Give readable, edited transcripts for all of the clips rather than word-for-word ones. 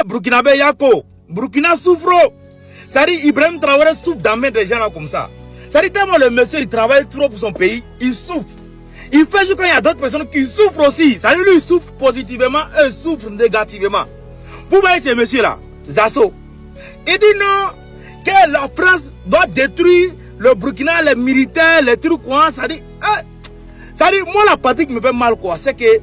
Burkinabé Yako. Burkina souffre. Ça dit, Ibrahim Traoré souffre d'amener des gens là comme ça. Ça dit, tellement le monsieur, il travaille trop pour son pays, il souffre. Il fait juste quand il y a d'autres personnes qui souffrent aussi. Ça dit, lui, il souffre positivement, eux souffrent négativement. Vous voyez ces messieurs-là, Zasso. Il dit non, que la France doit détruire le Burkina, les militaires, les trucs, quoi. Ça dit, moi, la partie qui me fait mal, quoi, c'est que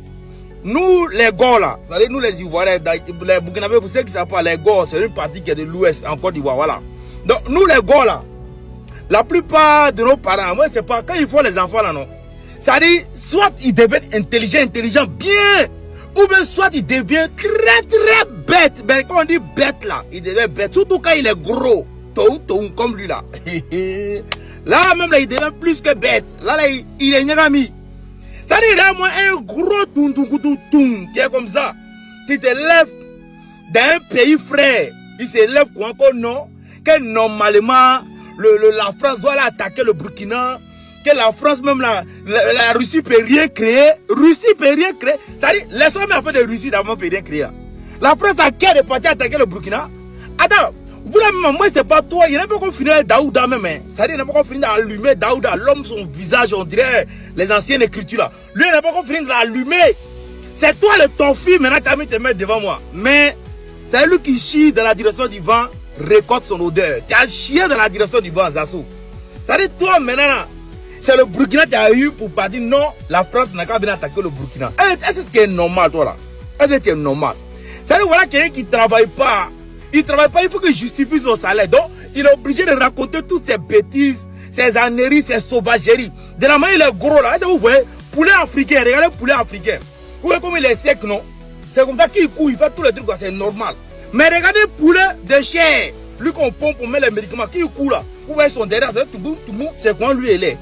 nous, les Gauls, là, nous, les Ivoiriens, les Burkinabés, vous savez qui s'appelle les Gauls, c'est une partie qui est de l'Ouest, en Côte d'Ivoire, voilà. Donc, nous, les Gauls, là, la plupart de nos parents, moi, c'est pas, quand ils font les enfants, là, non, ça dit, soit ils deviennent intelligents, bien, ou bien soit ils deviennent très bêtes. Ben, quand on dit bête, là, il devient bête, surtout quand il est gros, comme lui, là. Là, même, là, il devient plus que bête. Là, il est Nyagami. Ça dit, là, moi, un gros toum, qui est comme ça, qui te lève d'un pays frère. Il se lève quoi encore, non? Que normalement, la France doit aller attaquer le Burkina. Que la France, même la Russie peut rien créer. Ça dit, laissons-moi un peu de Russie d'abord peut rien créer. La France a qu'à de partir attaquer le Burkina. Attends, vous là, moi, c'est pas toi. Il n'y a pas qu'on finisse Daouda même. Ça dit, il n'y a pas qu'on finisse d'allumer Daouda. L'homme, son visage, on dirait les anciennes écritures là. Lui, il n'y a pas qu'on finisse d'allumer. C'est toi, ton fils, maintenant, tu as mis te mettre devant moi. Mais c'est lui qui chie dans la direction du vent, récolte son odeur. Tu as chié dans la direction du vent, Zassou. Ça dit, toi, maintenant, c'est le Burkina qui a eu pour pas dire non, la France n'a qu'à venir attaquer le Burkina. Est-ce que c'est normal, toi là? Est-ce que c'est normal? Ça dit, voilà quelqu'un qui ne travaille pas. Il ne travaille pas, il faut qu'il justifie son salaire. Donc, il est obligé de raconter toutes ces bêtises, ces âneries, ces sauvageries. De la manière, il est gros là. Est-ce que vous voyez? Poulet africain, regardez poulet africain. Vous voyez comme il est sec, non? C'est comme ça qu'il court, il fait tous les trucs, c'est normal. Mais regardez poulet de chair. Lui qu'on pompe pour mettre les médicaments, qui court là? Vous voyez son derrière, c'est comment lui il est.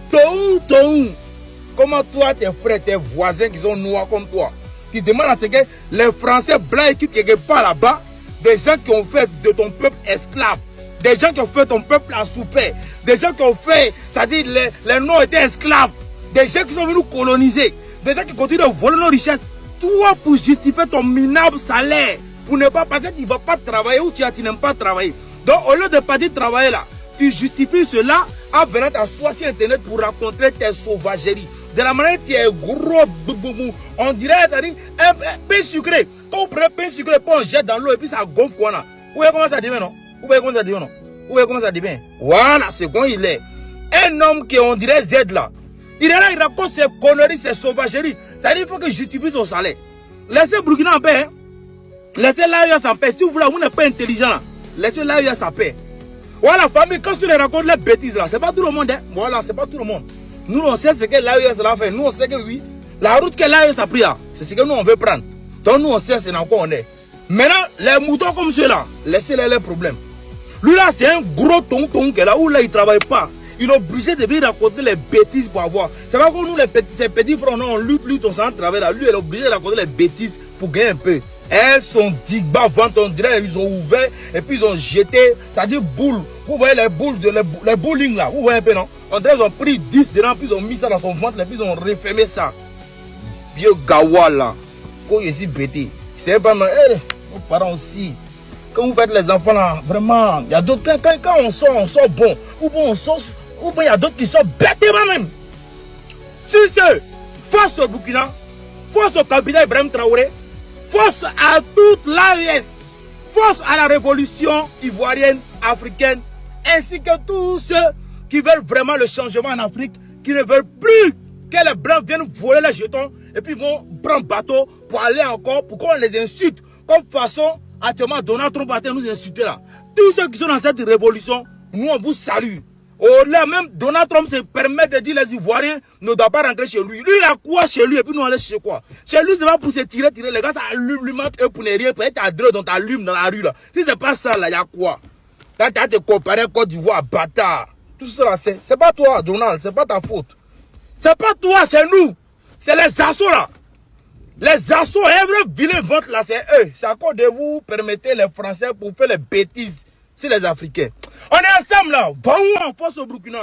Comment toi, tes frères, tes voisins qui sont noirs comme toi, qui demandent à ce que les Français blancs qui quelque part là-bas, des gens qui ont fait de ton peuple esclave, des gens qui ont fait ton peuple à souffrir, des gens qui ont fait, c'est-à-dire les Noirs étaient esclaves, des gens qui sont venus coloniser, des gens qui continuent de voler nos richesses, toi pour justifier ton minable salaire, pour ne pas passer, tu ne vas pas travailler ou tu n'aimes pas travailler. Donc au lieu de partir travailler là, tu justifies cela en venant t'asseoir sur internet pour raconter tes sauvageries. De la manière tu es gros, on dirait, c'est-à-dire, un pain sucré. Quand on prend un pain sucré, on jette dans l'eau et puis ça gonfle quoi là. Vous voyez comment ça devient, non? Vous voyez comment ça devient, non? Vous voyez comment ça devient? Voilà, c'est quand il est. Un homme qui on dirait Z là. Il est là, il raconte ses conneries, ses sauvageries. Ça dit il faut que justifie son salaire. Laissez Burkina en paix. Hein? Laissez l'AES en paix. Si vous voulez, vous n'êtes pas intelligent là. Laissez l'AES en paix. Voilà, famille, quand tu les racontes les bêtises là, c'est pas tout le monde. Hein? Voilà, c'est pas tout le monde. Nous, on sait ce que l'AES a fait. Nous, on sait que oui, la route que l'AES a pris là, c'est ce que nous, on veut prendre. Donc, nous, on sait c'est dans quoi on est. Maintenant, les moutons comme ceux-là, laissez-les les problèmes. Lui là, c'est un gros tonton qui est là où là, il ne travaille pas. Il est obligé de venir raconter les bêtises pour avoir. C'est pas comme nous, ces petits frères, on lutte, on s'en travaille là. Lui, il est obligé de raconter les bêtises pour gagner un peu. Elles sont digba vente, on dirait, ils ont ouvert et puis ils ont jeté, c'est-à-dire boule. Vous voyez les boules, les bowling là, vous voyez un peu non? On dirait qu'ils ont pris 10 dedans, puis ils ont mis ça dans son ventre, et puis ils ont refermé ça. Vieux gawa là, quand il est bêté, c'est pas mal. Nos parents aussi, quand vous faites les enfants là, vraiment, il y a d'autres, quand on sort bon, ou bien on sort, ou bien il y a d'autres qui sont bêtés même. Si c'est force au Burkina, force au capitaine Ibrahim Traoré, force à toute l'AES, force à la révolution ivoirienne, africaine, ainsi que tous ceux qui veulent vraiment le changement en Afrique, qui ne veulent plus que les Blancs viennent voler les jetons et puis vont prendre bateau pour aller encore, pour qu'on les insulte. Comme façon, actuellement, Donald Trump a nous insulter là. Tous ceux qui sont dans cette révolution, nous on vous salue. Au-delà même, Donald Trump se permet de dire les Ivoiriens ne doivent pas rentrer chez lui. Lui, il a quoi chez lui et puis nous on allait chez quoi? Chez lui, c'est pas pour se tirer. Les gars, ça allume, lui manque eux pour ne rien. Peut-être à deux, donc t'allumes dans la rue là. Si c'est pas ça là, il y a quoi? Quand tu as te comparé à Côte d'Ivoire, bâtard. Tout ça là, c'est pas toi, Donald, c'est pas ta faute. C'est pas toi, c'est nous. C'est les assauts là. Les assauts, every vilain ventre là, c'est eux. C'est à cause de vous permettez les Français pour faire les bêtises. C'est les Africains. On est ensemble là. Va où en force au Burkina?